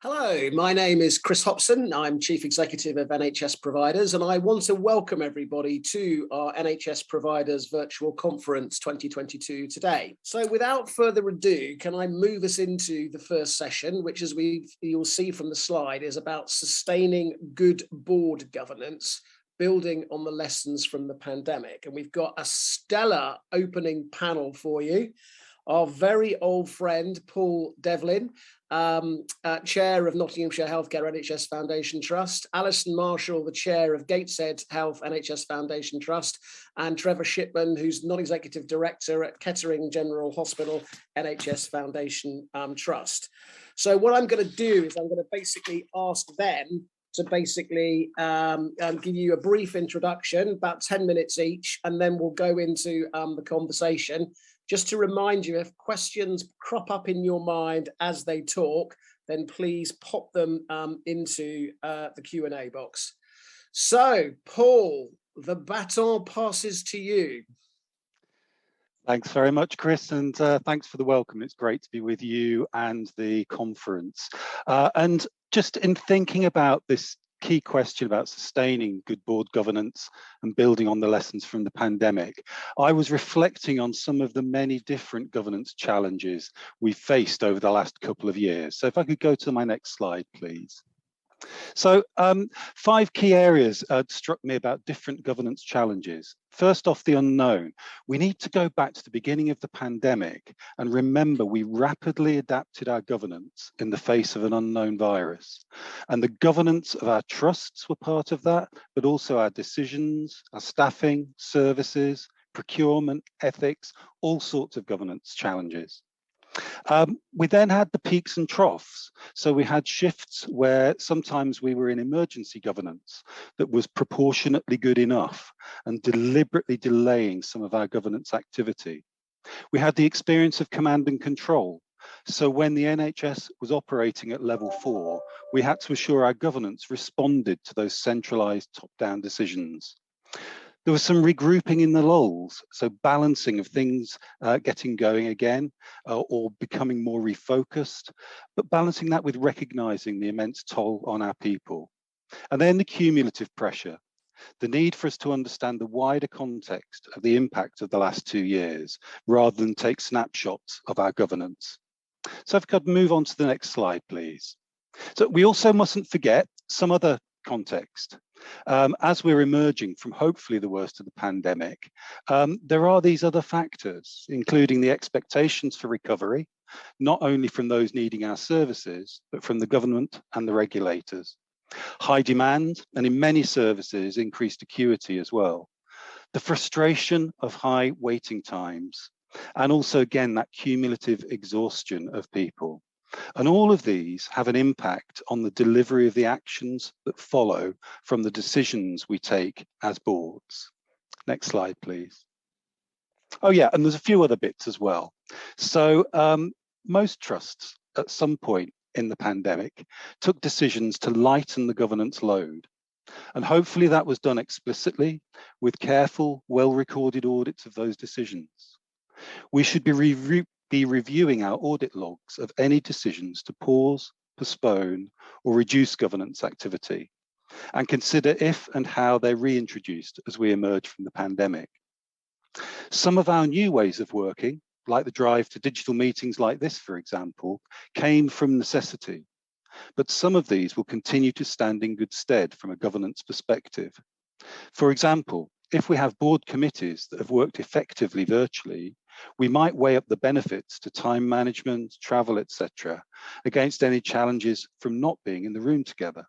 Hello, my name is Chris Hopson. I'm Chief Executive of NHS Providers, and I want to welcome everybody to our NHS Providers Virtual Conference 2022 today. So without further ado, can I move us into the first session, which as you'll see from the slide is about sustaining good board governance, building on the lessons from the pandemic. And we've got a stellar opening panel for you. Our very old friend, Paul Devlin, Chair of Nottinghamshire Healthcare NHS Foundation Trust, Alison Marshall, the Chair of Gateshead Health NHS Foundation Trust, and Trevor Shipman, who's Non-Executive Director at Kettering General Hospital NHS Foundation Trust. So what I'm going to do is I'm going to basically ask them to basically give you a brief introduction, about 10 minutes each, and then we'll go into the conversation. Just to remind you, if questions crop up in your mind as they talk, then please pop them into the Q&A box. So, Paul, the baton passes to you. Thanks very much, Chris, and thanks for the welcome. It's great to be with you and the conference. And just in thinking about this key question about sustaining good board governance and building on the lessons from the pandemic, I was reflecting on some of the many different governance challenges we've faced over the last couple of years. So if I could go to my next slide, please. So 5 key areas struck me about different governance challenges. First off, the unknown. We need to go back to the beginning of the pandemic and remember we rapidly adapted our governance in the face of an unknown virus. And the governance of our trusts were part of that, but also our decisions, our staffing, services, procurement, ethics, all sorts of governance challenges. We then had the peaks and troughs. So we had shifts where sometimes we were in emergency governance that was proportionately good enough and deliberately delaying some of our governance activity. We had the experience of command and control. So when the NHS was operating at level 4, we had to assure our governance responded to those centralised top-down decisions. There was some regrouping in the lulls, so balancing of things getting going again or becoming more refocused, but balancing that with recognising the immense toll on our people. And then the cumulative pressure, the need for us to understand the wider context of the impact of the last 2 years, rather than take snapshots of our governance. So if I could move on to the next slide, please. So we also mustn't forget some other context. As we're emerging from hopefully the worst of the pandemic, there are these other factors, including the expectations for recovery, not only from those needing our services, but from the government and the regulators. High demand, and in many services, increased acuity as well. The frustration of high waiting times, and also again, that cumulative exhaustion of people. And all of these have an impact on the delivery of the actions that follow from the decisions we take as boards. Next slide, please. Oh yeah, and there's a few other bits as well. So most trusts at some point in the pandemic took decisions to lighten the governance load. And hopefully that was done explicitly with careful, well-recorded audits of those decisions. We should be reviewing our audit logs of any decisions to pause, postpone, or reduce governance activity, and consider if and how they're reintroduced as we emerge from the pandemic. Some of our new ways of working, like the drive to digital meetings like this, for example, came from necessity, but some of these will continue to stand in good stead from a governance perspective. For example, if we have board committees that have worked effectively virtually, we might weigh up the benefits to time management, travel, etc., against any challenges from not being in the room together.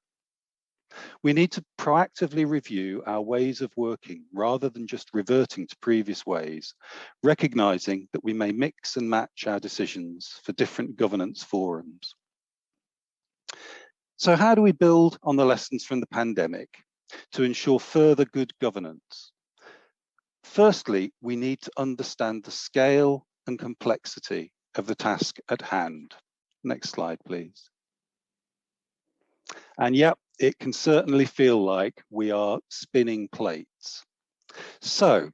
We need to proactively review our ways of working rather than just reverting to previous ways, recognizing that we may mix and match our decisions for different governance forums. So how do we build on the lessons from the pandemic to ensure further good governance? Firstly, we need to understand the scale and complexity of the task at hand. Next slide, please. And yep, it can certainly feel like we are spinning plates. So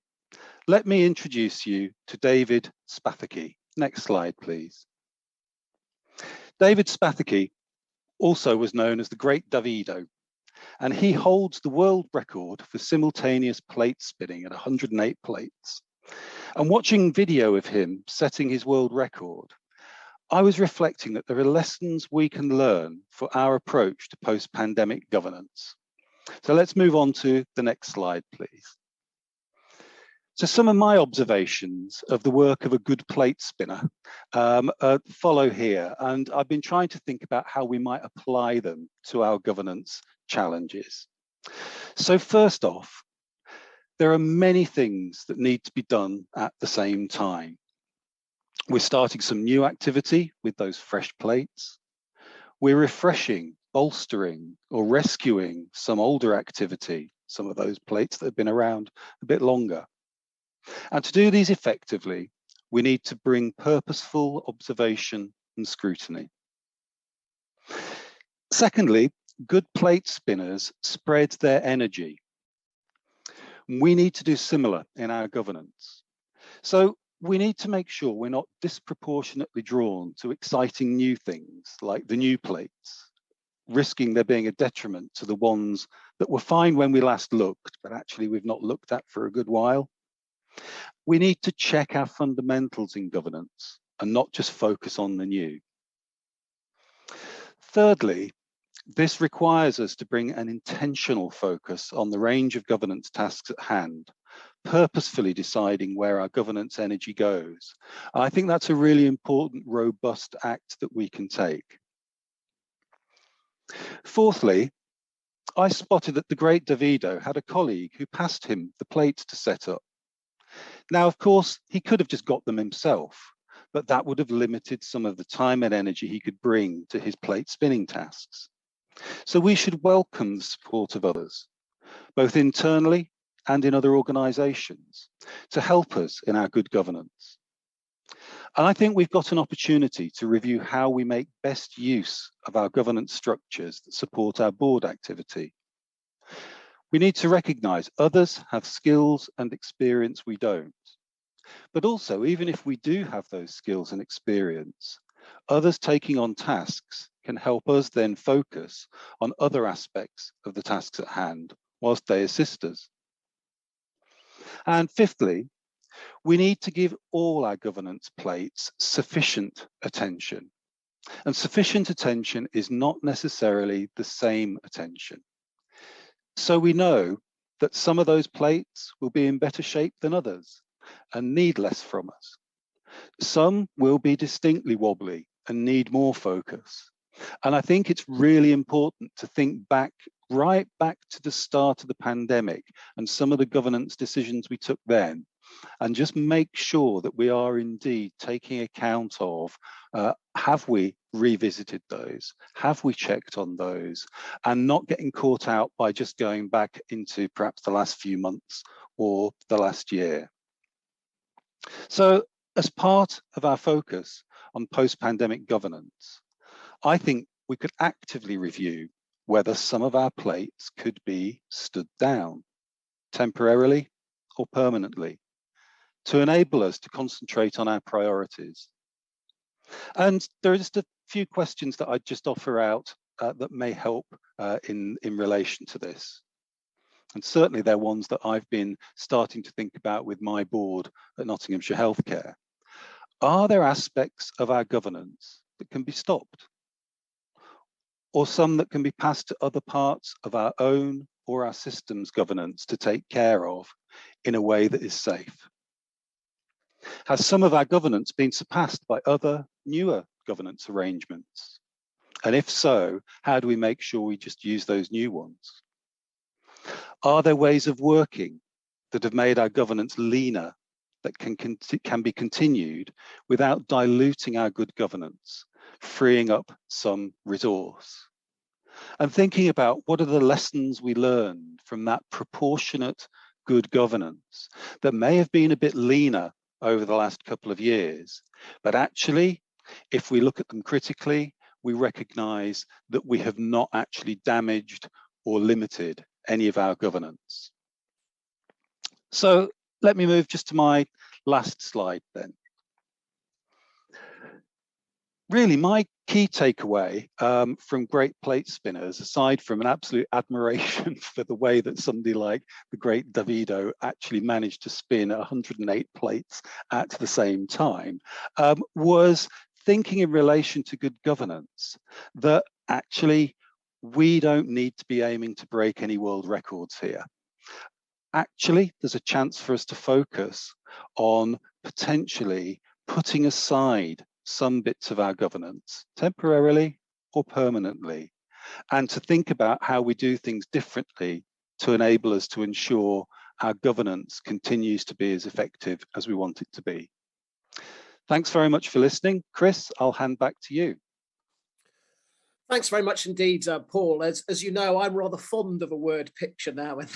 let me introduce you to David Spathaki. Next slide, please. David Spathaki also was known as the Great Davido, and he holds the world record for simultaneous plate spinning at 108 plates. And watching video of him setting his world record, I was reflecting that there are lessons we can learn for our approach to post-pandemic governance. So let's move on to the next slide, please. So some of my observations of the work of a good plate spinner follow here, and I've been trying to think about how we might apply them to our governance challenges. So first off, there are many things that need to be done at the same time. We're starting some new activity with those fresh plates. We're refreshing, bolstering, or rescuing some older activity, some of those plates that have been around a bit longer. And to do these effectively, we need to bring purposeful observation and scrutiny. Secondly, good plate spinners spread their energy. We need to do similar in our governance. So we need to make sure we're not disproportionately drawn to exciting new things like the new plates, risking there being a detriment to the ones that were fine when we last looked, but actually we've not looked at for a good while. We need to check our fundamentals in governance and not just focus on the new. Thirdly, this requires us to bring an intentional focus on the range of governance tasks at hand, purposefully deciding where our governance energy goes. I think that's a really important, robust act that we can take. Fourthly, I spotted that the Great Davido had a colleague who passed him the plates to set up. Now, of course, he could have just got them himself, but that would have limited some of the time and energy he could bring to his plate spinning tasks. So we should welcome the support of others, both internally and in other organisations, to help us in our good governance. And I think we've got an opportunity to review how we make best use of our governance structures that support our board activity. We need to recognise others have skills and experience we don't. But also, even if we do have those skills and experience, others taking on tasks can help us then focus on other aspects of the tasks at hand whilst they assist us. And fifthly, we need to give all our governance plates sufficient attention. And sufficient attention is not necessarily the same attention. So we know that some of those plates will be in better shape than others and need less from us. Some will be distinctly wobbly and need more focus. And I think it's really important to think back, right back to the start of the pandemic and some of the governance decisions we took then, and just make sure that we are indeed taking account of, have we revisited those? Have we checked on those? And not getting caught out by just going back into perhaps the last few months or the last year. So as part of our focus on post-pandemic governance, I think we could actively review whether some of our plates could be stood down temporarily or permanently to enable us to concentrate on our priorities. And there are just a few questions that I'd just offer out that may help in relation to this. And certainly they're ones that I've been starting to think about with my board at Nottinghamshire Healthcare. Are there aspects of our governance that can be stopped? Or some that can be passed to other parts of our own or our systems governance to take care of in a way that is safe? Has some of our governance been surpassed by other, newer governance arrangements? And if so, how do we make sure we just use those new ones? Are there ways of working that have made our governance leaner that can be continued without diluting our good governance, freeing up some resource? And thinking about what are the lessons we learned from that proportionate good governance that may have been a bit leaner over the last couple of years, but actually, if we look at them critically, we recognise that we have not actually damaged or limited any of our governance. So let me move just to my last slide then. Really, my key takeaway from great plate spinners, aside from an absolute admiration for the way that somebody like the great Davido actually managed to spin 108 plates at the same time, was thinking in relation to good governance, that actually we don't need to be aiming to break any world records here. Actually, there's a chance for us to focus on potentially putting aside some bits of our governance, temporarily or permanently, and to think about how we do things differently to enable us to ensure our governance continues to be as effective as we want it to be. Thanks very much for listening. Chris, I'll hand back to you. Thanks very much indeed, Paul. As you know, I'm rather fond of a word picture now and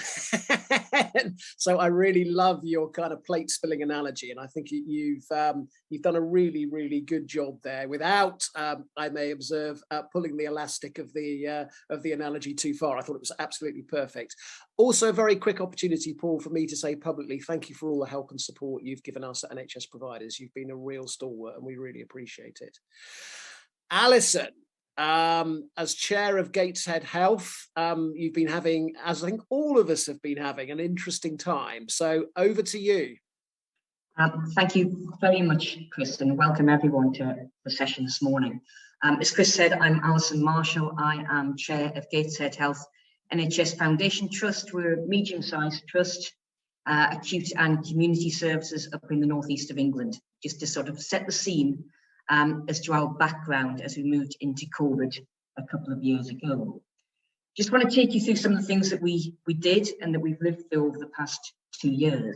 then. So I really love your kind of plate spilling analogy, and I think you've done a really, really good job there without, I may observe, pulling the elastic of the analogy too far. I thought it was absolutely perfect. Also, a very quick opportunity, Paul, for me to say publicly, thank you for all the help and support you've given us at NHS Providers. You've been a real stalwart, and we really appreciate it. Alison, as chair of Gateshead Health, you've been having, as I think all of us have been having, an interesting time. So over to you. Thank you very much, Chris, and welcome everyone to the session this morning. As Chris said, I'm Alison Marshall. I am chair of Gateshead Health NHS Foundation Trust. We're a medium-sized trust, acute and community services up in the northeast of England, just to sort of set the scene as to our background as we moved into COVID a couple of years ago. Just want to take you through some of the things that we did and that we've lived through over the past 2 years.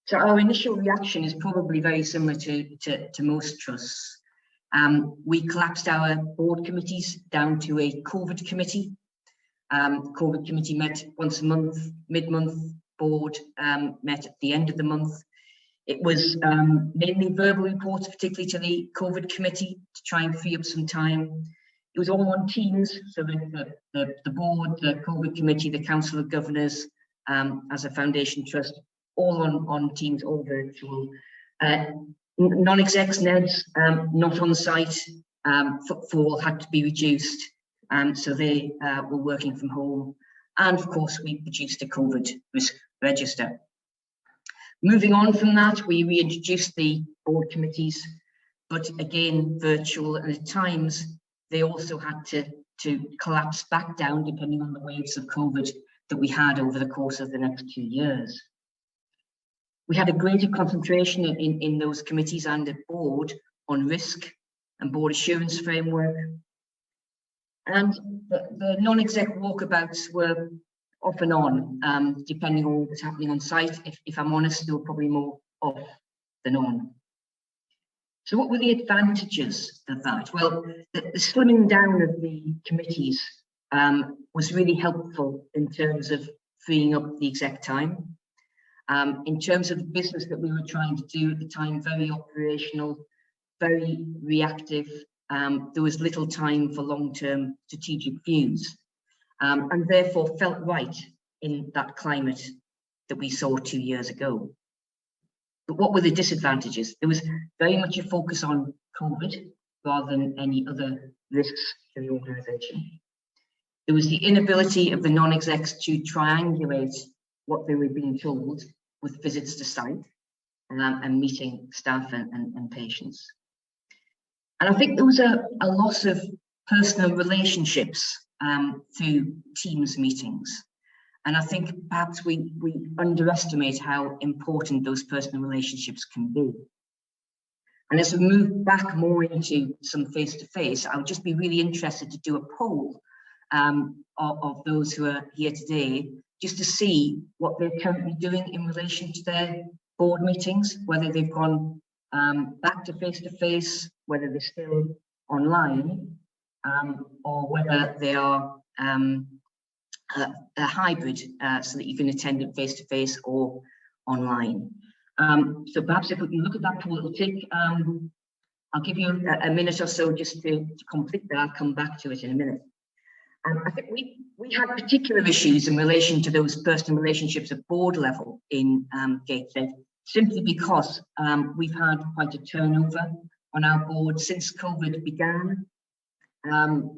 So our initial reaction is probably very similar to most trusts. We collapsed our board committees down to a COVID committee. COVID committee met once a month, mid-month. Board met at the end of the month. It was mainly verbal reports, particularly to the COVID committee, to try and free up some time. It was all on Teams, so the board, the COVID committee, the Council of Governors, as a foundation trust, all on Teams, all virtual. Non-execs, NEDs, not on site. Footfall had to be reduced, so they were working from home. And of course, we produced a COVID risk register. Moving on from that, we reintroduced the board committees, but again, virtual, and at times they also had to collapse back down depending on the waves of COVID that we had over the course of the next 2 years. We had a greater concentration in those committees and the board on risk and board assurance framework. And the non-exec walkabouts were off and on, depending on what was happening on site. If I'm honest, they were probably more off than on. So what were the advantages of that? Well, the slimming down of the committees was really helpful in terms of freeing up the exec time. In terms of the business that we were trying to do at the time, very operational, very reactive. There was little time for long-term strategic views. And therefore felt right in that climate that we saw 2 years ago. But what were the disadvantages? There was very much a focus on COVID rather than any other risks to the organisation. There was the inability of the non-execs to triangulate what they were being told with visits to site and meeting staff and patients. And I think there was a loss of personal relationships through Teams meetings. And I think perhaps we underestimate how important those personal relationships can be. And as we move back more into some face-to-face, I would just be really interested to do a poll of those who are here today, just to see what they're currently doing in relation to their board meetings, whether they've gone back to face-to-face, whether they're still online, or whether they are a hybrid, so that you can attend it face-to-face or online. So perhaps if we can look at that poll, it'll take, I'll give you a minute or so just to complete that. I'll come back to it in a minute. I think we had particular issues in relation to those personal relationships at board level in Gateshead, simply because we've had quite a turnover on our board since COVID began.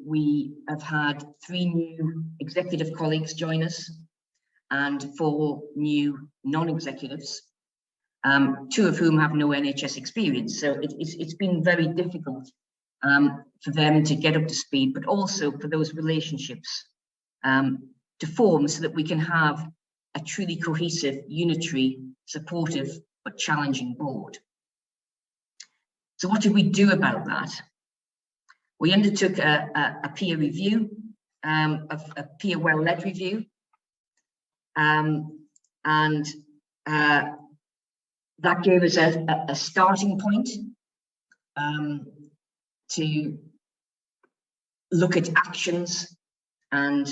we have had 3 new executive colleagues join us and 4 new non-executives, 2 of whom have no NHS experience. So it's been very difficult for them to get up to speed, but also for those relationships to form so that we can have a truly cohesive, unitary, supportive, but challenging board. So what did we do about that? We undertook a peer review, a peer well-led review, and that gave us a starting point to look at actions and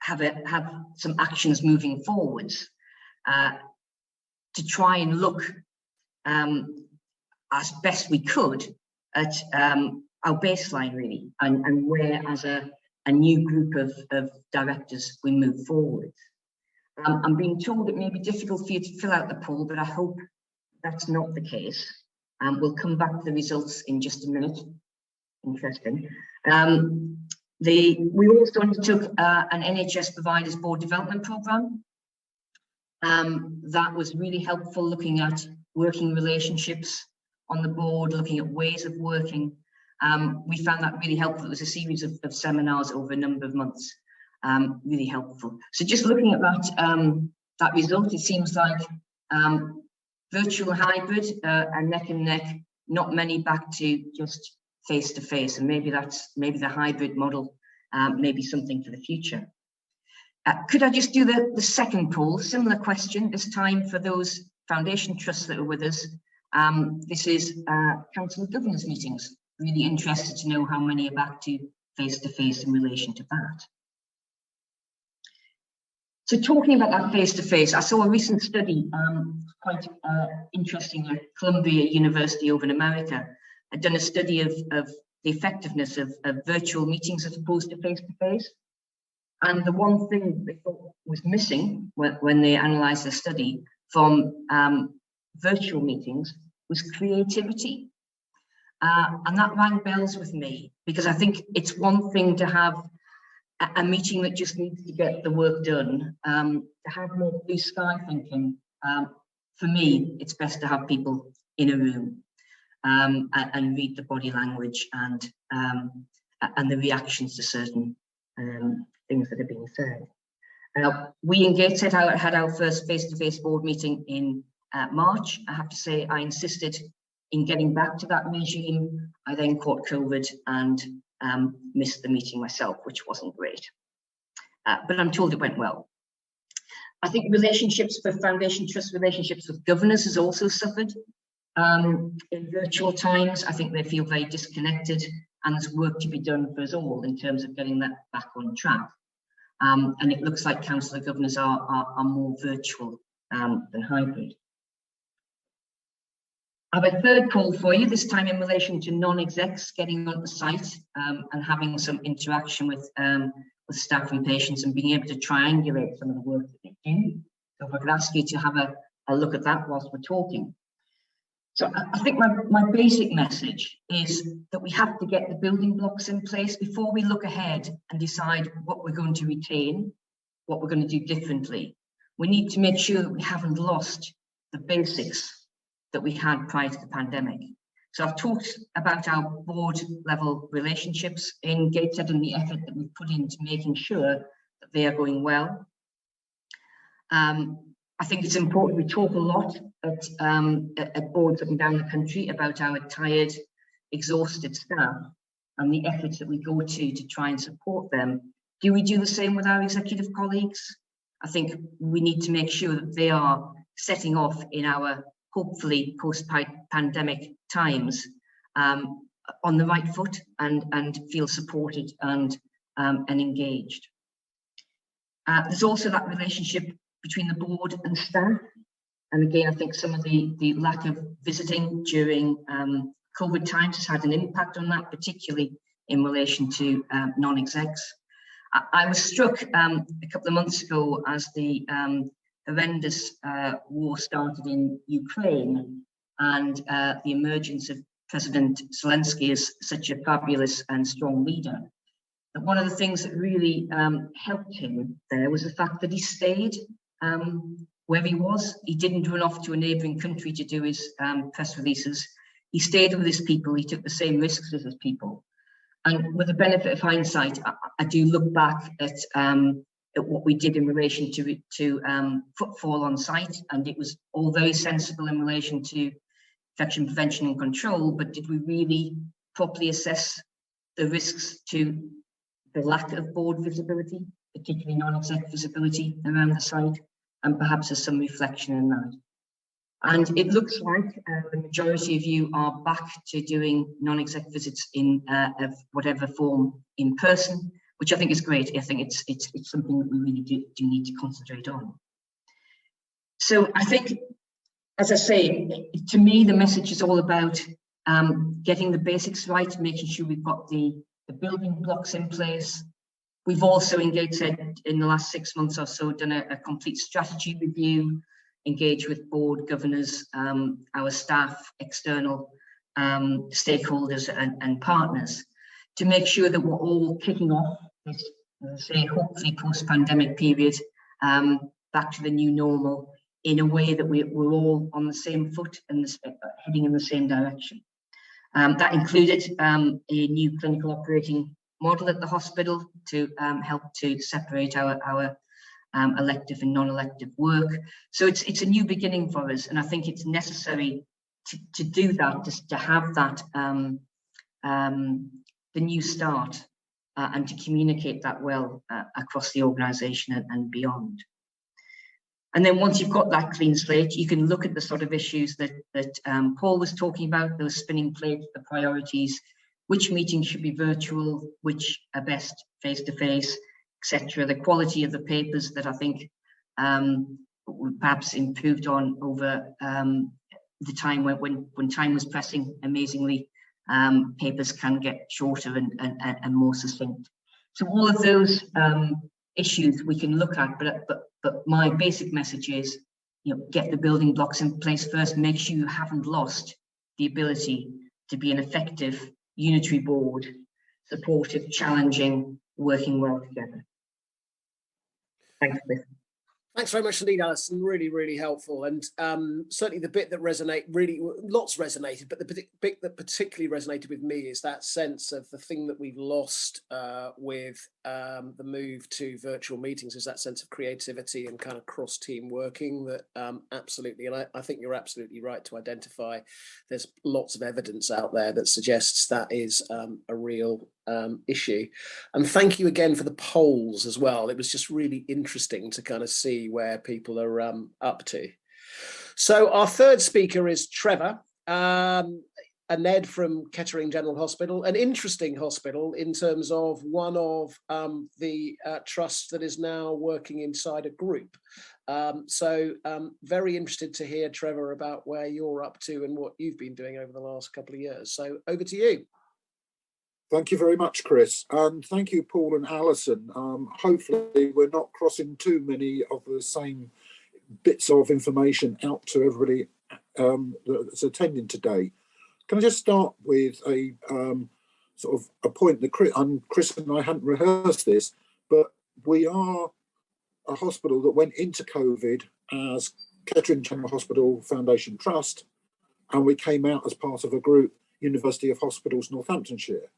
have some actions moving forwards to try and look as best we could at our baseline, really, and where as a new group of directors we move forward. I'm being told it may be difficult for you to fill out the poll, but I hope that's not the case. We'll come back to the results in just a minute. Interesting. We also undertook an NHS Providers Board Development Programme. That was really helpful, looking at working relationships on the board, looking at ways of working. We found that really helpful. It was a series of seminars over a number of months. Really helpful. So just looking at that result, it seems like virtual hybrid and neck, not many back to just face-to-face, and maybe the hybrid model may be something for the future. Could I just do the second poll? Similar question, this time for those foundation trusts that are with us. This is Council of Governors meetings. Really interested to know how many are back to face-to-face in relation to that. So talking about that face-to-face, I saw a recent study, quite interesting, at Columbia University over in America, had done a study of the effectiveness of virtual meetings as opposed to face-to-face. And the one thing they thought was missing when they analysed the study from virtual meetings was creativity. And that rang bells with me, because I think it's one thing to have a meeting that just needs to get the work done, to have more blue sky thinking. For me, it's best to have people in a room and read the body language and the reactions to certain things that are being said. We in Gateshead had our first face-to-face board meeting in March. I have to say, I insisted in getting back to that regime. I then caught COVID and missed the meeting myself, which wasn't great. But I'm told it went well. I think relationships for Foundation Trust, relationships with governors has also suffered. In virtual times, I think they feel very disconnected, and there's work to be done for us all in terms of getting that back on track. And it looks like Council of Governors are more virtual than hybrid. I have a third call for you, this time in relation to non-execs getting on the site and having some interaction with staff and patients and being able to triangulate some of the work that they do. So if I could ask you to have a look at that whilst we're talking. So I think my basic message is that we have to get the building blocks in place before we look ahead and decide what we're going to retain, what we're going to do differently. We need to make sure that we haven't lost the basics that we had prior to the pandemic. So I've talked about our board level relationships in Gateshead and the effort that we've put into making sure that they are going well. I think it's important we talk a lot at boards up and down the country about our tired, exhausted staff and the efforts that we go to try and support them. Do we do the same with our executive colleagues? I think we need to make sure that they are setting off in our hopefully post-pandemic times on the right foot and feel supported and engaged. There's also that relationship between the board and staff. And again, I think some of the lack of visiting during COVID times has had an impact on that, particularly in relation to non-execs. I was struck a couple of months ago as the horrendous war started in Ukraine and the emergence of President Zelensky is such a fabulous and strong leader. But one of the things that really helped him there was the fact that he stayed where he was. He didn't run off to a neighbouring country to do his press releases. He stayed with his people. He took the same risks as his people. And with the benefit of hindsight, I do look back at what we did in relation to footfall on site, and it was all very sensible in relation to infection prevention and control. But did we really properly assess the risks to the lack of board visibility, particularly non-exec visibility around the site? And perhaps there's some reflection in that. And it looks like the majority of you are back to doing non-exec visits in of whatever form in person, which I think is great. I think it's something that we really do need to concentrate on. So I think, as I say, to me, the message is all about getting the basics right, making sure we've got the building blocks in place. We've also in Gateshead in the last 6 months or so done a complete strategy review, engaged with board governors, our staff, external stakeholders and partners to make sure that we're all kicking off this, as I say, hopefully post-pandemic period back to the new normal in a way that we're all on the same foot and heading in the same direction. That included a new clinical operating model at the hospital to help to separate our elective and non-elective work. So it's a new beginning for us, and I think it's necessary to do that, just to have that the new start and to communicate that well across the organisation and beyond. And then once you've got that clean slate, you can look at the sort of issues that Paul was talking about, those spinning plates, the priorities, which meetings should be virtual, which are best face-to-face, etc. The quality of the papers that I think perhaps improved on over the time when time was pressing. Amazingly, papers can get shorter and more succinct. So all of those issues we can look at, but my basic message is, get the building blocks in place first. Make sure you haven't lost the ability to be an effective unitary board, supportive, challenging, working well together. Thanks, Chris. Thanks very much indeed, Alison. Really, really helpful. And certainly the bit that lots resonated, but the bit that particularly resonated with me is that sense of the thing that we've lost with the move to virtual meetings, is that sense of creativity and kind of cross-team working that absolutely, and I think you're absolutely right to identify there's lots of evidence out there that suggests that is a real issue. And thank you again for the polls as well. It was just really interesting to kind of see where people are up to. So our third speaker is Trevor, a Ned from Kettering General Hospital, an interesting hospital in terms of one of the trusts that is now working inside a group. So very interested to hear, Trevor, about where you're up to and what you've been doing over the last couple of years. So over to you. Thank you very much, Chris. And thank you, Paul and Alison. Hopefully we're not crossing too many of the same bits of information out to everybody that's attending today. Can I just start with a sort of a point that Chris and I hadn't rehearsed this, but we are a hospital that went into COVID as Kettering General Hospital Foundation Trust, and we came out as part of a group, University of Hospitals Northamptonshire.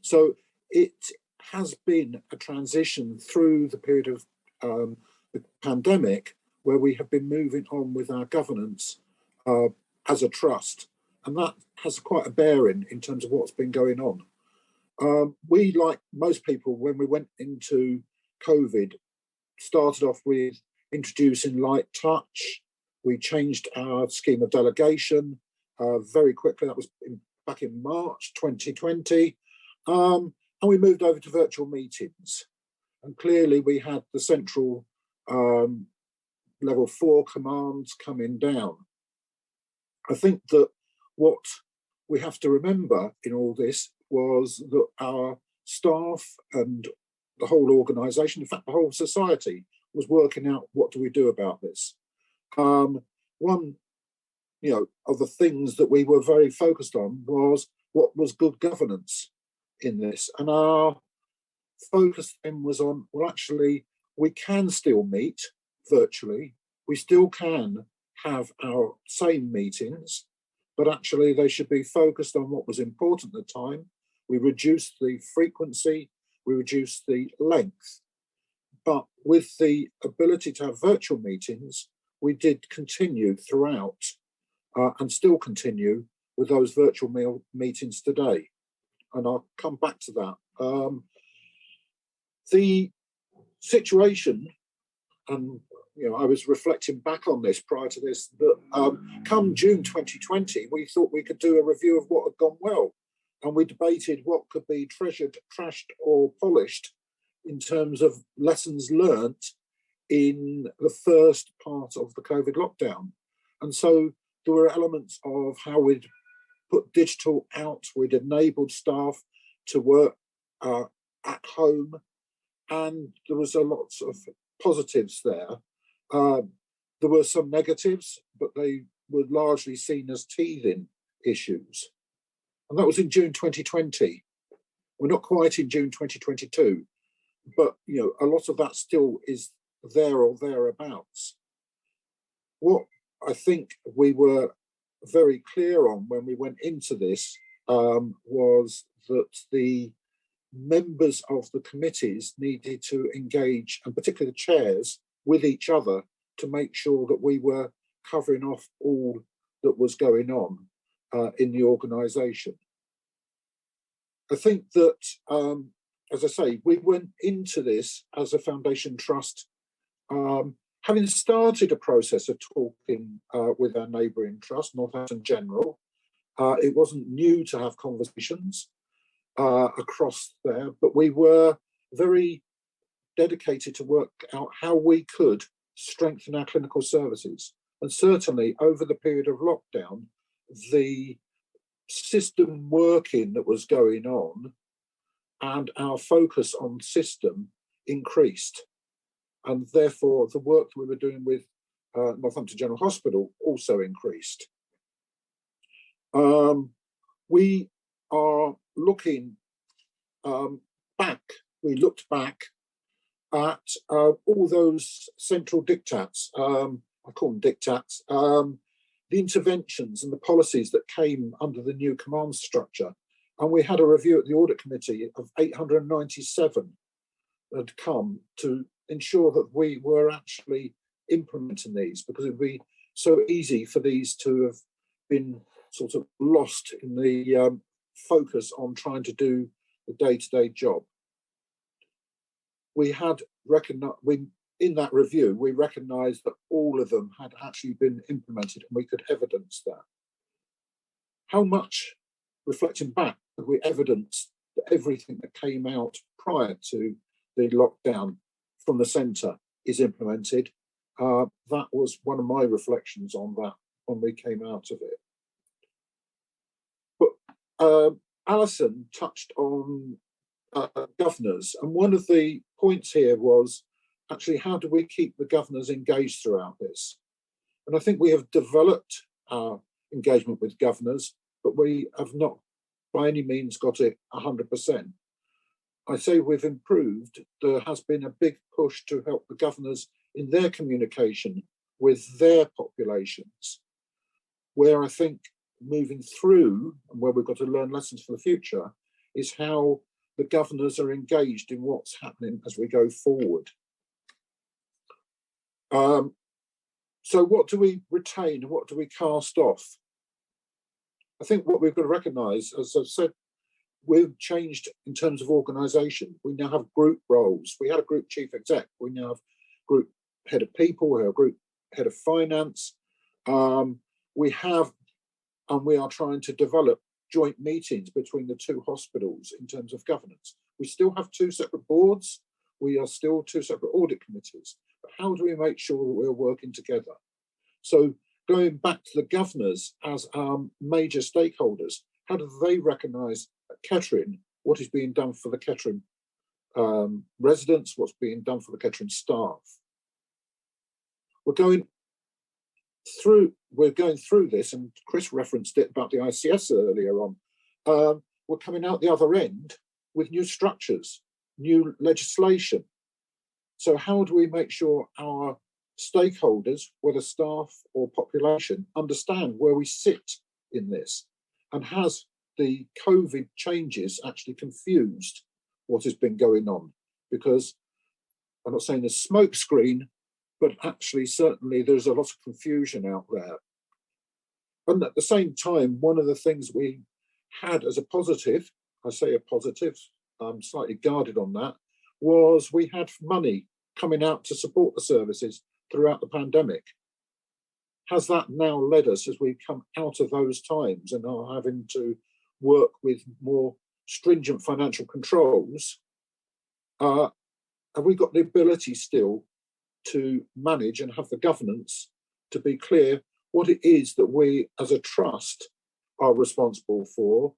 So it has been a transition through the period of the pandemic where we have been moving on with our governance as a trust. And that has quite a bearing in terms of what's been going on. We, like most people, when we went into COVID, started off with introducing light touch. We changed our scheme of delegation very quickly. That was back in March 2020. And we moved over to virtual meetings. And clearly we had the central level 4 commands coming down. I think that what we have to remember in all this was that our staff and the whole organisation, in fact, the whole society, was working out what do we do about this. One of the things that we were very focused on was what was good governance in this. And our focus then was on, well, actually, we can still meet virtually. We still can have our same meetings, but actually they should be focused on what was important at the time. We reduced the frequency, we reduced the length, but with the ability to have virtual meetings, we did continue throughout and still continue with those virtual meetings today. And I'll come back to that. The situation, and I was reflecting back on this prior to this, that come June 2020, we thought we could do a review of what had gone well. And we debated what could be treasured, trashed, or polished in terms of lessons learnt in the first part of the COVID lockdown. And so there were elements of how we'd put digital out, we'd enabled staff to work at home, and there was a lot of positives there. There were some negatives, but they were largely seen as teething issues. And that was in June 2020. We're not quite in June 2022, but a lot of that still is there or thereabouts. What I think we were very clear on when we went into this was that the members of the committees needed to engage, and particularly the chairs, with each other to make sure that we were covering off all that was going on in the organisation. I think that, as I say, we went into this as a foundation trust, having started a process of talking with our neighbouring trust, Northampton General. It wasn't new to have conversations across there, but we were very dedicated to work out how we could strengthen our clinical services. And certainly over the period of lockdown, the system working that was going on and our focus on system increased. And therefore the work that we were doing with Northampton General Hospital also increased. We are looking back, we looked back at all those central diktats, I call them diktats, the interventions and the policies that came under the new command structure. And we had a review at the audit committee of 897 that had come to ensure that we were actually implementing these, because it would be so easy for these to have been sort of lost in the focus on trying to do the day-to-day job. We had recognized, in that review, we recognised that all of them had actually been implemented, and we could evidence that. How much, reflecting back, have we evidenced that everything that came out prior to the lockdown from the centre is implemented? That was one of my reflections on that when we came out of it. But Alison touched on governors, and one of the points here was actually, how do we keep the governors engaged throughout this? And I think we have developed our engagement with governors, but we have not by any means got it 100%. I say we've improved. There has been a big push to help the governors in their communication with their populations, where I think moving through, and where we've got to learn lessons for the future, is how the governors are engaged in what's happening as we go forward. So what do we retain and what do we cast off? I think what we've got to recognise, as I've said, we've changed in terms of organisation. We now have group roles. We had a group chief exec. We now have group head of people. We have a group head of finance. We have, and we are trying to develop joint meetings between the two hospitals in terms of governance. We still have two separate boards. We are still two separate audit committees. But how do we make sure that we're working together? So going back to the governors as our major stakeholders, how do they recognise at Kettering what is being done for the Kettering residents, what's being done for the Kettering staff? We're going we're going through this, and Chris referenced it about the ICS earlier on, we're coming out the other end with new structures, new legislation. So how do we make sure our stakeholders, whether staff or population, understand where we sit in this? And has the COVID changes actually confused what has been going on? Because I'm not saying there's smoke screen, but actually certainly there's a lot of confusion out there. And at the same time, one of the things we had as a positive, I say a positive, I'm slightly guarded on that, was we had money coming out to support the services throughout the pandemic. Has that now led us, as we come out of those times and are having to work with more stringent financial controls, have we got the ability still to manage and have the governance to be clear what it is that we as a trust are responsible for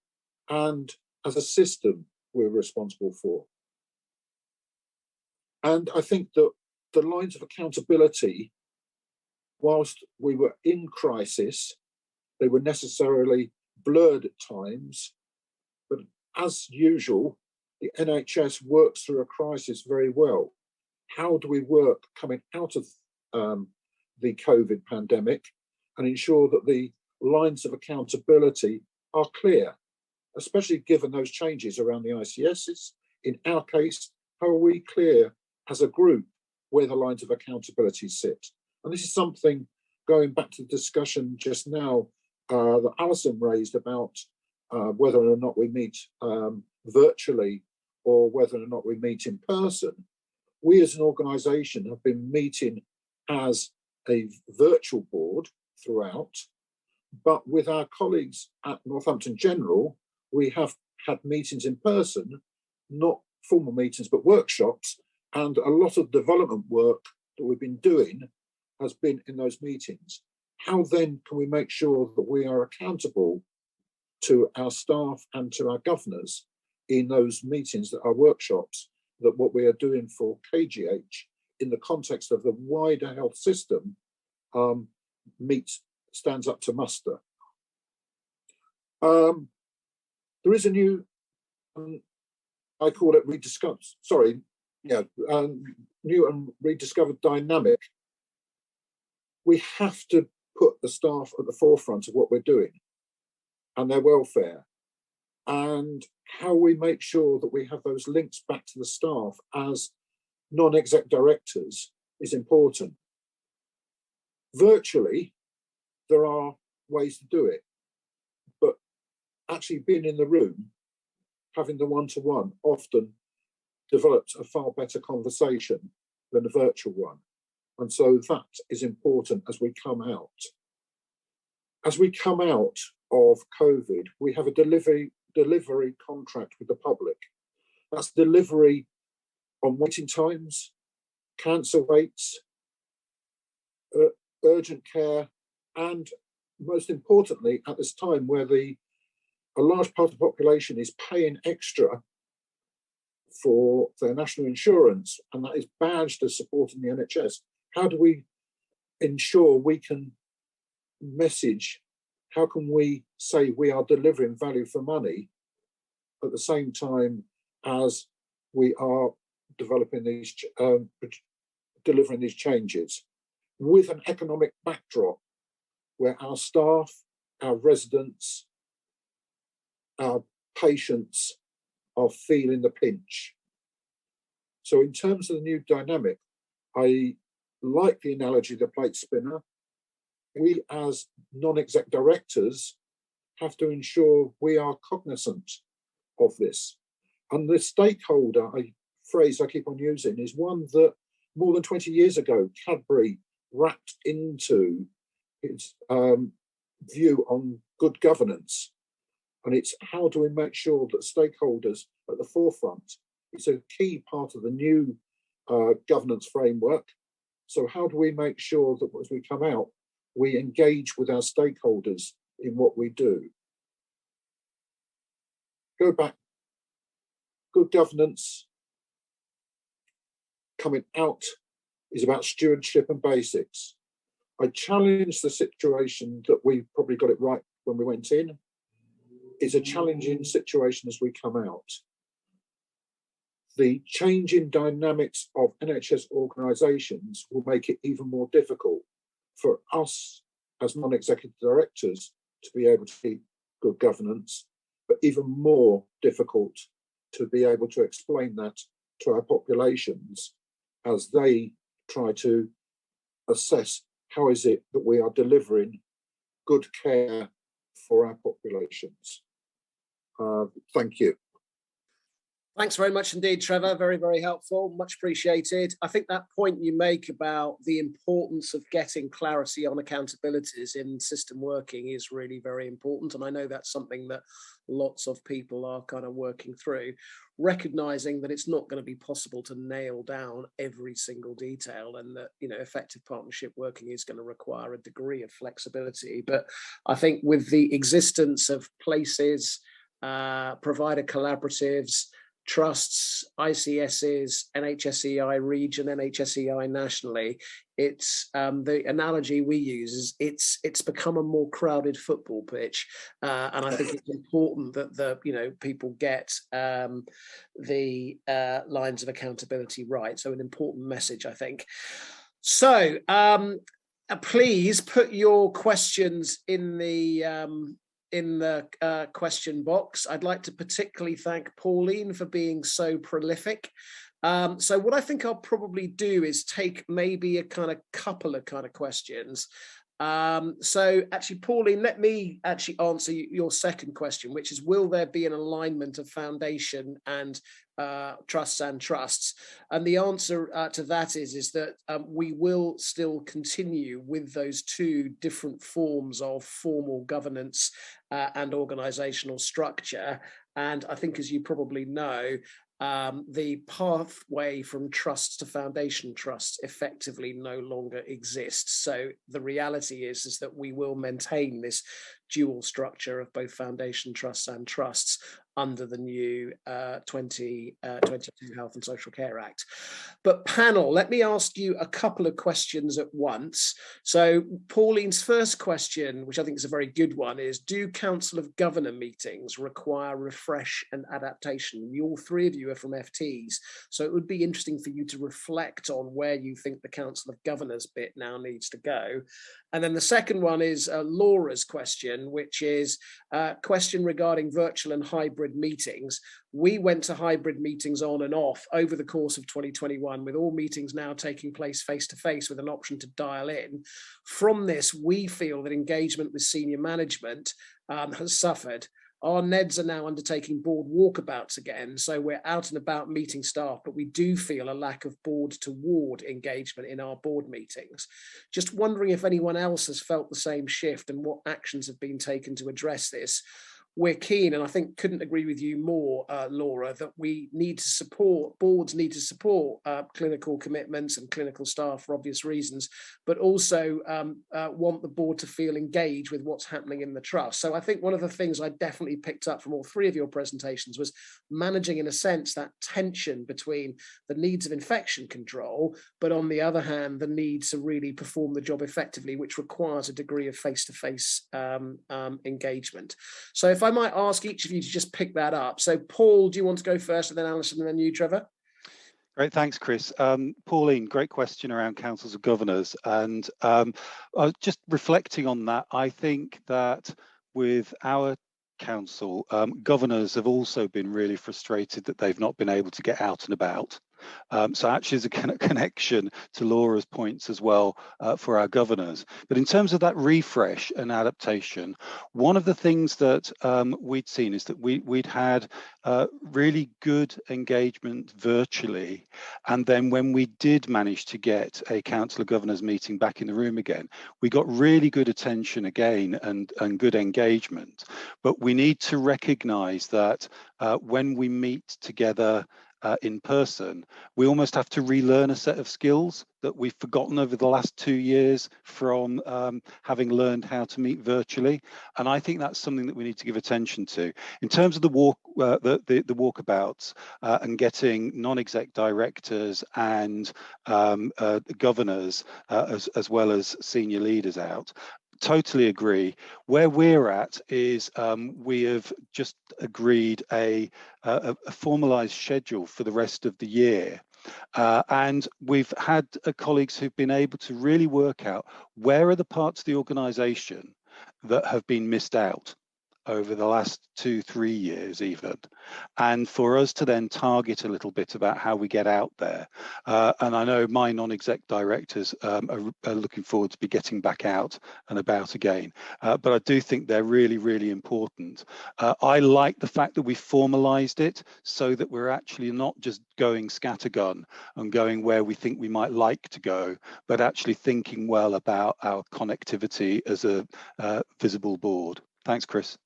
and as a system we're responsible for? And I think that the lines of accountability, whilst we were in crisis, they were necessarily blurred at times, but as usual, the NHS works through a crisis very well. How do we work coming out of the COVID pandemic and ensure that the lines of accountability are clear, especially given those changes around the ICSs? In our case, how are we clear as a group where the lines of accountability sit? And this is something, going back to the discussion just now that Alison raised about whether or not we meet virtually or whether or not we meet in person. We as an organisation have been meeting as a virtual board throughout, but with our colleagues at Northampton General, we have had meetings in person, not formal meetings, but workshops, and a lot of development work that we've been doing has been in those meetings. How then can we make sure that we are accountable to our staff and to our governors in those meetings, that are workshops, that what we are doing for KGH in the context of the wider health system stands up to muster? There is a new, I call it new and rediscovered dynamic. We have to put the staff at the forefront of what we're doing and their welfare, and how we make sure that we have those links back to the staff as non-exec directors is important. Virtually, there are ways to do it, but actually being in the room, having the one-to-one, often develops a far better conversation than a virtual one. And so that is important as we come out. As we come out of COVID, we have a delivery contract with the public. That's delivery on waiting times, cancer rates, urgent care, and most importantly, at this time where a large part of the population is paying extra for their national insurance, and that is badged as supporting the NHS. How do we ensure we can message? How can we say we are delivering value for money at the same time as we are developing these, delivering these changes with an economic backdrop where our staff, our residents, our patients are feeling the pinch? So in terms of the new dynamic, I like the analogy of the plate spinner. We as non-exec directors have to ensure we are cognizant of this. And the stakeholder phrase I keep on using is one that more than 20 years ago, Cadbury wrapped into its view on good governance. And it's how do we make sure that stakeholders at the forefront? It's a key part of the new governance framework. So how do we make sure that as we come out, we engage with our stakeholders in what we do? Go back. Good governance coming out is about stewardship and basics. I challenge the situation that we probably got it right when we went in. It's a challenging situation as we come out. The changing dynamics of NHS organisations will make it even more difficult for us as non-executive directors to be able to keep good governance, but even more difficult to be able to explain that to our populations as they try to assess how is it that we are delivering good care for our populations. Thank you. Thanks very much indeed, Trevor. Very, very helpful. Much appreciated. I think that point you make about the importance of getting clarity on accountabilities in system working is really very important. And I know that's something that lots of people are kind of working through, recognizing that it's not going to be possible to nail down every single detail, and that, you know, effective partnership working is going to require a degree of flexibility. But I think with the existence of places, provider collaboratives, trusts, ICSs, NHSEI region, NHSEI nationally, it's the analogy we use is it's become a more crowded football pitch, and I think it's important that the people get the lines of accountability right. So an important message, I think. So please put your questions in the question box. I'd like to particularly thank Pauline for being so prolific. So what I think I'll probably do is take maybe a couple of questions. So actually, Pauline, let me actually answer your second question, which is, will there be an alignment of foundation and trusts? And the answer to that is that we will still continue with those two different forms of formal governance and organisational structure. And I think, as you probably know, the pathway from trusts to foundation trusts effectively no longer exists. So the reality is that we will maintain this dual structure of both foundation trusts and trusts under the new 2022 Health and Social Care Act. But panel, let me ask you a couple of questions at once. So Pauline's first question, which I think is a very good one, is, do Council of Governor meetings require refresh and adaptation? All three of you are from FTs, so it would be interesting for you to reflect on where you think the Council of Governors bit now needs to go. And then the second one is Laura's question, which is a question regarding virtual and hybrid meetings. We went to hybrid meetings on and off over the course of 2021, with all meetings now taking place face-to-face with an option to dial in. From this, we feel that engagement with senior management has suffered. Our NEDs are now undertaking board walkabouts again, so we're out and about meeting staff, but we do feel a lack of board to ward engagement in our board meetings. Just wondering if anyone else has felt the same shift and what actions have been taken to address this. We're keen, and I think couldn't agree with you more, Laura, that we need to support, boards need to support clinical commitments and clinical staff for obvious reasons, but also want the board to feel engaged with what's happening in the trust. So I think one of the things I definitely picked up from all three of your presentations was managing, in a sense, that tension between the needs of infection control, but on the other hand, the need to really perform the job effectively, which requires a degree of face-to-face engagement. So if I might ask each of you to just pick that up. So Paul, do you want to go first, and then Alison, and then you, Trevor? Great, thanks, Chris. Pauline, great question around councils of governors. And just reflecting on that, I think that with our council, governors have also been really frustrated that they've not been able to get out and about. So actually there's a connection to Laura's points as well for our governors. But in terms of that refresh and adaptation, one of the things that we'd seen is that we'd had really good engagement virtually. And then when we did manage to get a Council of Governors meeting back in the room again, we got really good attention again and good engagement. But we need to recognise that when we meet together in person, we almost have to relearn a set of skills that we've forgotten over the last 2 years from having learned how to meet virtually. And I think that's something that we need to give attention to. In terms of the walkabouts and getting non-exec directors and governors as well as senior leaders out, totally agree. Where we're at is we have just agreed a formalized schedule for the rest of the year. And we've had colleagues who've been able to really work out where are the parts of the organisation that have been missed out over the last 2-3 years even, and for us to then target a little bit about how we get out there. And I know my non-exec directors are looking forward to be getting back out and about again, but I do think they're really, really important. I like the fact that we formalised it so that we're actually not just going scattergun and going where we think we might like to go, but actually thinking well about our connectivity as a visible board. Thanks, Chris.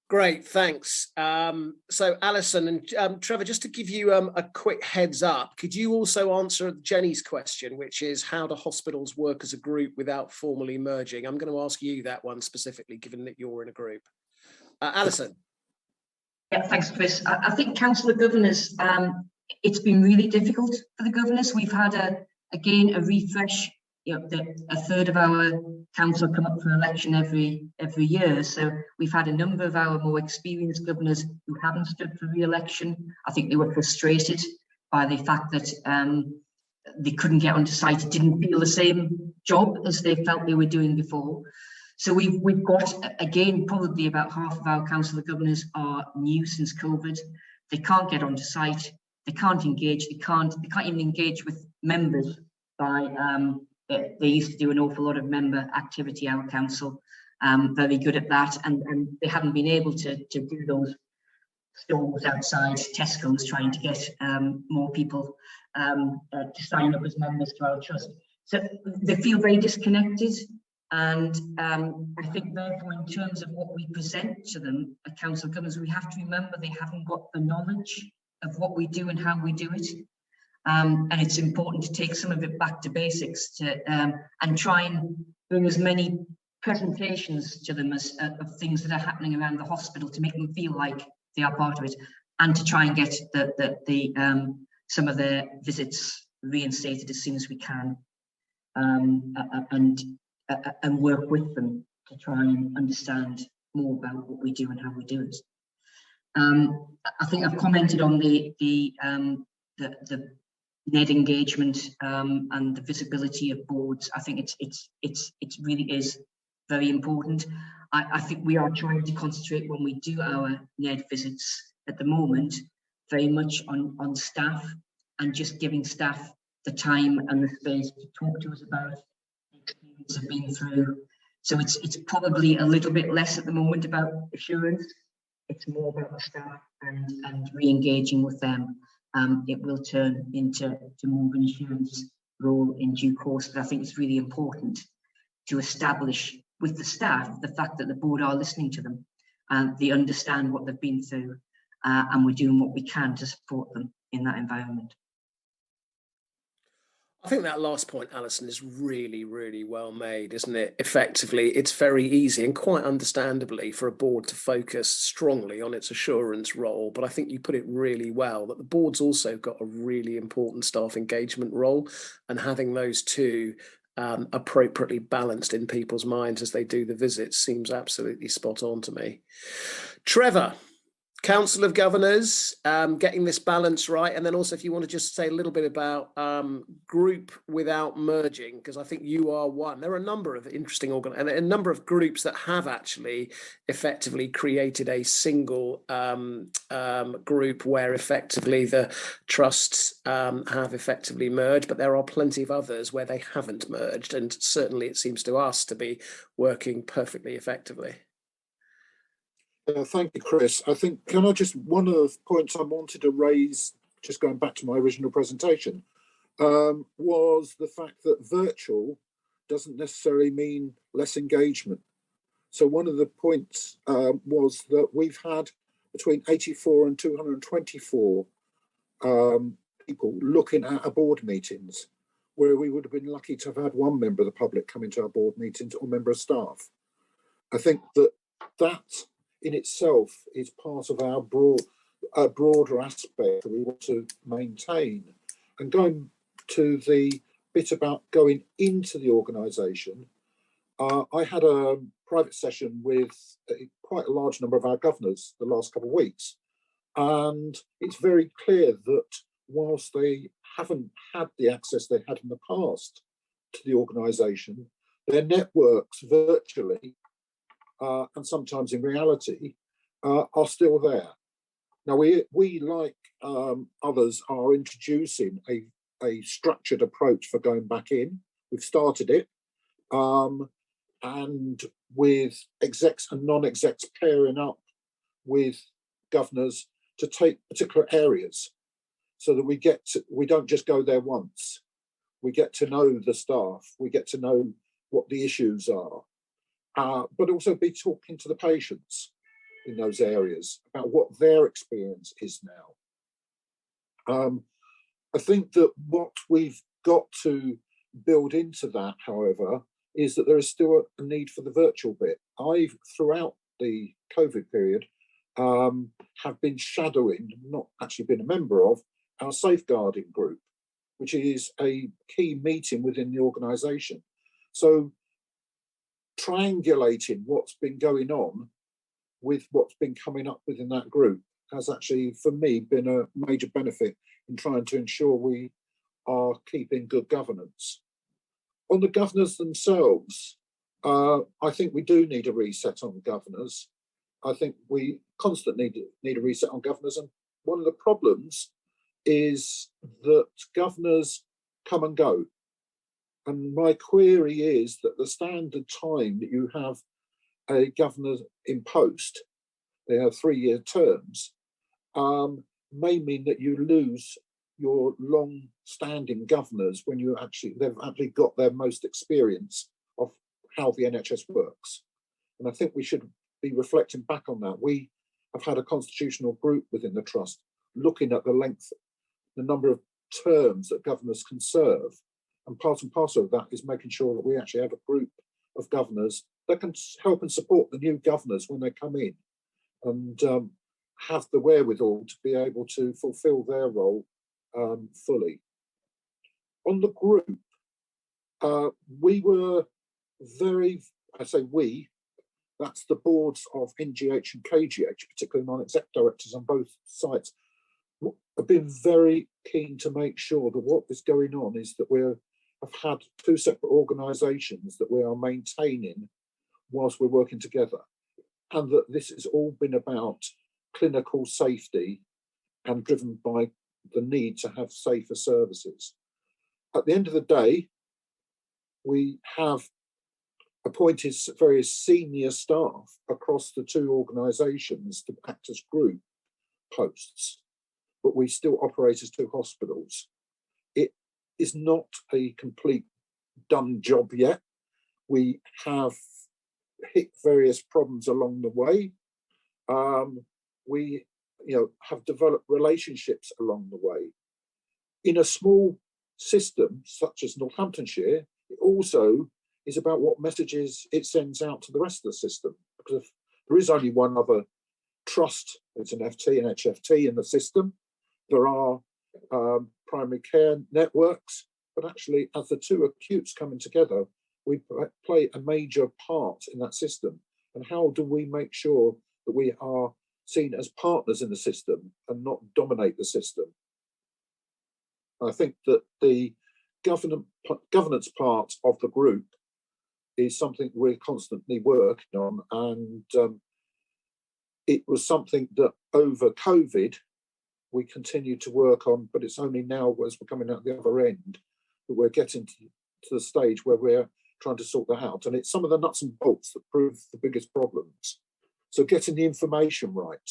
Great, thanks. So Alison and Trevor, just to give you a quick heads up, could you also answer Jenny's question, which is how do hospitals work as a group without formally merging? I'm going to ask you that one specifically, given that you're in a group. Alison. Yeah, thanks, Chris. I think Council of Governors, it's been really difficult for the governors. We've had again a refresh. You know, a third of our council come up for election every year. So we've had a number of our more experienced governors who haven't stood for re-election. I think they were frustrated by the fact that they couldn't get onto site, didn't feel the same job as they felt they were doing before. So we've got, again, probably about half of our council of governors are new since COVID. They can't get onto site, they can't engage, they can't even engage with members by they used to do an awful lot of member activity, our council, very good at that, and they haven't been able to do those stalls outside Tesco's trying to get more people to sign up as members to our trust. So they feel very disconnected, and I think therefore in terms of what we present to them at council governors, we have to remember they haven't got the knowledge of what we do and how we do it. And it's important to take some of it back to basics and try and bring as many presentations to them as of things that are happening around the hospital to make them feel like they are part of it, and to try and get some of their visits reinstated as soon as we can, and work with them to try and understand more about what we do and how we do it. I think I've commented on the NED engagement and the visibility of boards. I think it really is very important. I think we are trying to concentrate when we do our NED visits at the moment very much on staff, and just giving staff the time and the space to talk to us about the experience they've been through. So it's probably a little bit less at the moment about assurance. It's more about the staff and re-engaging with them. It will turn into more of an assurance role in due course, but I think it's really important to establish with the staff the fact that the board are listening to them and they understand what they've been through, and we're doing what we can to support them in that environment. I think that last point, Alison, is really, really well made, isn't it? Effectively, it's very easy and quite understandably for a board to focus strongly on its assurance role. But I think you put it really well that the board's also got a really important staff engagement role, and having those two appropriately balanced in people's minds as they do the visits seems absolutely spot on to me. Trevor, Council of Governors, getting this balance right, and then also if you want to just say a little bit about group without merging, because I think you are one. There are a number of interesting and a number of groups that have actually effectively created a single group where effectively the trusts have effectively merged, but there are plenty of others where they haven't merged, and certainly it seems to us to be working perfectly effectively. Thank you, Chris. I think, one of the points I wanted to raise, just going back to my original presentation, was the fact that virtual doesn't necessarily mean less engagement. So one of the points was that we've had between 84 and 224 people looking at our board meetings, where we would have been lucky to have had one member of the public come into our board meetings or member of staff. I think that in itself is part of our broader aspect that we want to maintain. And going to the bit about going into the organisation, I had a private session with quite a large number of our governors the last couple of weeks, and it's very clear that whilst they haven't had the access they had in the past to the organisation, their networks virtually and sometimes in reality are still there. Now we like others are introducing a structured approach for going back in. We've started it, and with execs and non-execs pairing up with governors to take particular areas, so that we don't just go there once. We get to know the staff, we get to know what the issues are, but also be talking to the patients in those areas about what their experience is now. I think that what we've got to build into that, however, is that there is still a need for the virtual bit. I've, throughout the COVID period, have been shadowing, not actually been a member of, our safeguarding group, which is a key meeting within the organisation. So triangulating what's been going on with what's been coming up within that group has actually, for me, been a major benefit in trying to ensure we are keeping good governance. On the governors themselves, I think we do need a reset on governors. I think we constantly need a reset on governors. And one of the problems is that governors come and go. And my query is that the standard time that you have a governor in post, they have 3-year terms, may mean that you lose your long-standing governors when they've actually got their most experience of how the NHS works. And I think we should be reflecting back on that. We have had a constitutional group within the trust looking at the number of terms that governors can serve. And part and parcel of that is making sure that we actually have a group of governors that can help and support the new governors when they come in, and have the wherewithal to be able to fulfil their role fully. On the group, we were very, I say we, that's the boards of NGH and KGH, particularly non-exec directors on both sites, have been very keen to make sure that what is going on is that we have had 2 separate organisations that we are maintaining whilst we're working together, and that this has all been about clinical safety and driven by the need to have safer services. At the end of the day, we have appointed various senior staff across the 2 organisations to act as group posts, but we still operate as 2 hospitals. It is not a complete done job yet. We have hit various problems along the way. We have developed relationships along the way. In a small system such as Nottinghamshire, it also is about what messages it sends out to the rest of the system, because if there is only one other trust, it's an FT, an HFT in the system. There are primary care networks, but actually as the 2 acutes coming together, we play a major part in that system. And how do we make sure that we are seen as partners in the system and not dominate the system? I think that the governance part of the group is something we're constantly working on, and it was something that over COVID we continue to work on, but it's only now as we're coming out the other end that we're getting to the stage where we're trying to sort that out. And it's some of the nuts and bolts that prove the biggest problems. So getting the information right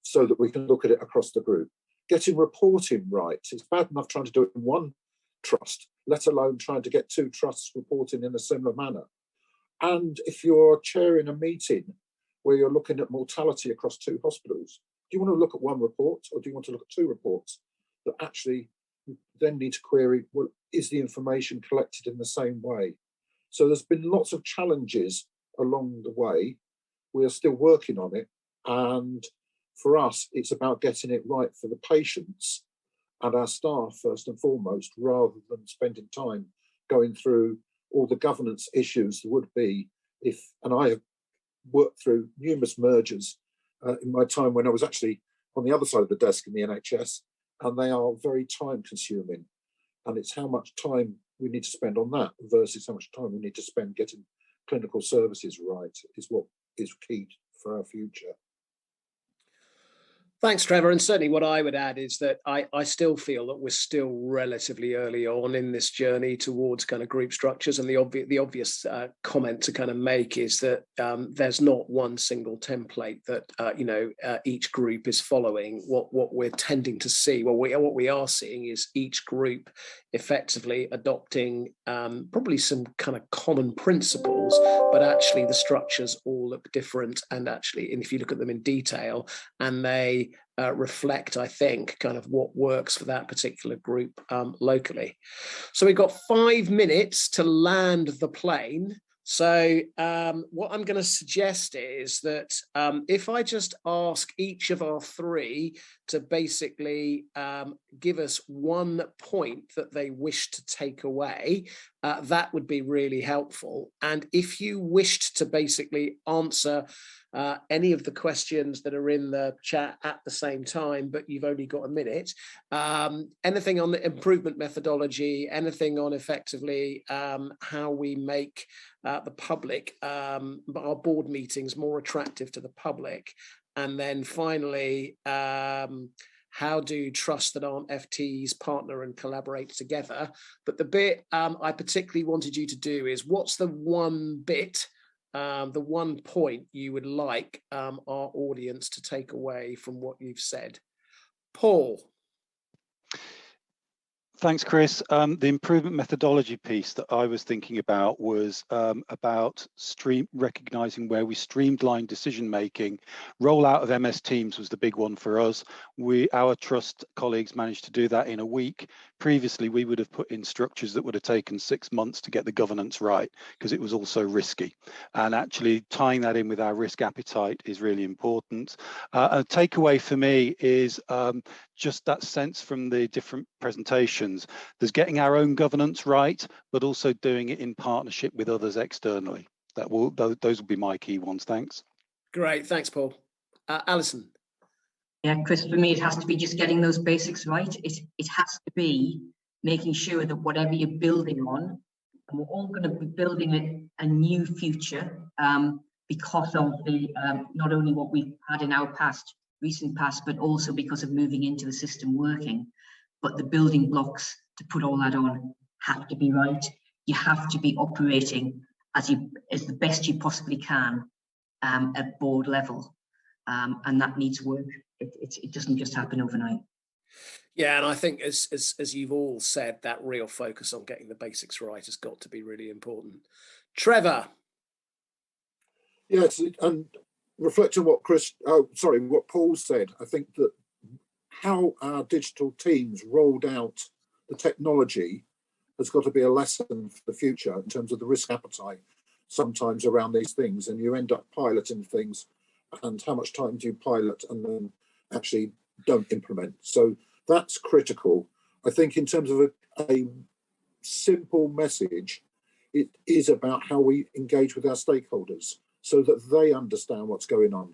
so that we can look at it across the group. Getting reporting right. It's bad enough trying to do it in one trust, let alone trying to get 2 trusts reporting in a similar manner. And if you're chairing a meeting where you're looking at mortality across 2 hospitals. Do you want to look at 1 report, or do you want to look at 2 reports that actually then need to query, well, is the information collected in the same way? So there's been lots of challenges along the way. We are still working on it. And for us, it's about getting it right for the patients and our staff first and foremost, rather than spending time going through all the governance issues there would be if, and I have worked through numerous mergers in my time when I was actually on the other side of the desk in the NHS, and they are very time consuming. And it's how much time we need to spend on that versus how much time we need to spend getting clinical services right is what is key for our future. Thanks, Trevor. And certainly what I would add is that I still feel that we're still relatively early on in this journey towards kind of group structures. And the obvious comment to kind of make is that there's not one single template that, each group is following. What we're tending to see, what we are seeing is each group effectively adopting probably some kind of common principles, but actually the structures all look different. And actually, and if you look at them in detail, and they reflect, I think, kind of what works for that particular group locally. So we've got 5 minutes to land the plane. So what I'm going to suggest is that if I just ask each of our 3 to basically give us 1 point that they wish to take away, that would be really helpful. And if you wished to basically answer any of the questions that are in the chat at the same time, but you've only got a minute, anything on the improvement methodology, anything on effectively how we make the public, our board meetings more attractive to the public. And then finally, how do trusts that aren't FTs partner and collaborate together? But the bit I particularly wanted you to do is, what's the one bit, the one point you would like our audience to take away from what you've said? Paul. Thanks, Chris. The improvement methodology piece that I was thinking about was about recognising where we streamline decision making. Rollout of MS Teams was the big one for us. Our trust colleagues managed to do that in a week. Previously, we would have put in structures that would have taken 6 months to get the governance right, because it was also risky. And actually tying that in with our risk appetite is really important. A takeaway for me is just that sense from the different presentations. There's getting our own governance right, but also doing it in partnership with others externally. Those will be my key ones. Thanks. Great, thanks, Paul. Alison. Yeah, Chris, for me, it has to be just getting those basics right. It has to be making sure that whatever you're building on, and we're all going to be building a new future because of the not only what we've had in our recent past, but also because of moving into the system working. But the building blocks to put all that on have to be right. You have to be operating as the best you possibly can at board level, and that needs work. It doesn't just happen overnight. Yeah, and I think as you've all said, that real focus on getting the basics right has got to be really important. Trevor. Yes, and reflecting what what Paul said, I think that how our digital teams rolled out the technology has got to be a lesson for the future in terms of the risk appetite sometimes around these things, and you end up piloting things, and how much time do you pilot and then actually don't implement? So that's critical. I think in terms of a simple message, it is about how we engage with our stakeholders so that they understand what's going on.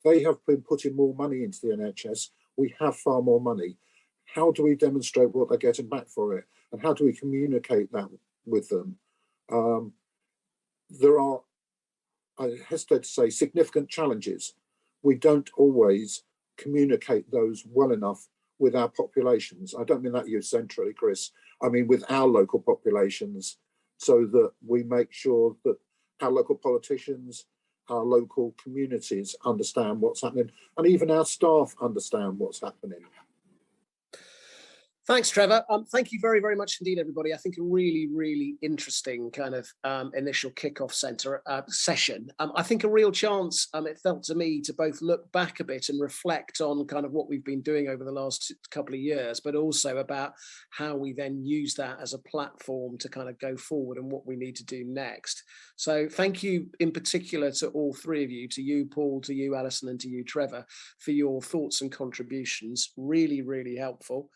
They have been putting more money into the NHS. We have far more money. How do we demonstrate what they're getting back for it? And how do we communicate that with them? There are, I hesitate to say, significant challenges. We don't always communicate those well enough with our populations. I don't mean that you centrally, Chris. I mean with our local populations, so that we make sure that our local politicians, our local communities understand what's happening, and even our staff understand what's happening. Thanks, Trevor. Thank you very, very much indeed, everybody. I think a really, really interesting kind of initial kickoff session. I think a real chance, it felt to me, to both look back a bit and reflect on kind of what we've been doing over the last couple of years, but also about how we then use that as a platform to kind of go forward and what we need to do next. So thank you in particular to all three of you, to you, Paul, to you, Alison, and to you, Trevor, for your thoughts and contributions. Really, really helpful.